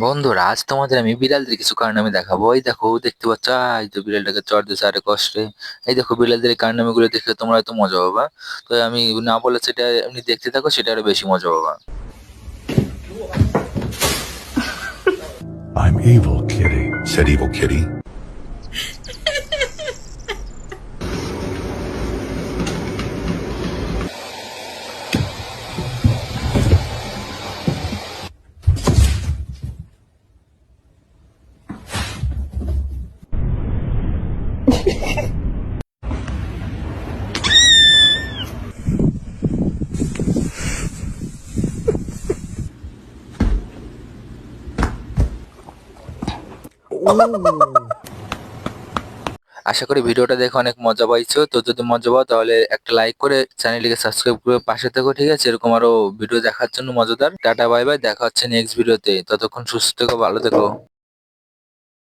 বন্ধুরা, আজ তোমাদের আমি বিড়ালদের কিছু কারনামে দেখাবো। এই দেখো, দেখতে পাচ্ছ? এই তো বিড়ালটাকে চড় দিছে আরে কষ্টে। এই দেখো, বিড়ালদের এই কারনামে গুলো দেখলে তোমরা হয়তো মজা পাবা। তো আমি না বলে সেটা এমনি দেখতে থাকো, সেটা আরো বেশি মজা পাবা। I'm evil, kitty, said Evil Kitty. আশা করি ভিডিওটা দেখে অনেক মজা পাইছো। তো যদি মজা পাও তাহলে একটা লাইক করে চ্যানেলটিকে সাবস্ক্রাইব করে পাশে থেকো, ঠিক আছে? এরকম আরো ভিডিও দেখার জন্য মজাদার। টাটা বাই বাই, দেখা হচ্ছে নেক্সট ভিডিওতে। ততক্ষণ সুস্থ থেকো, ভালো থেকো।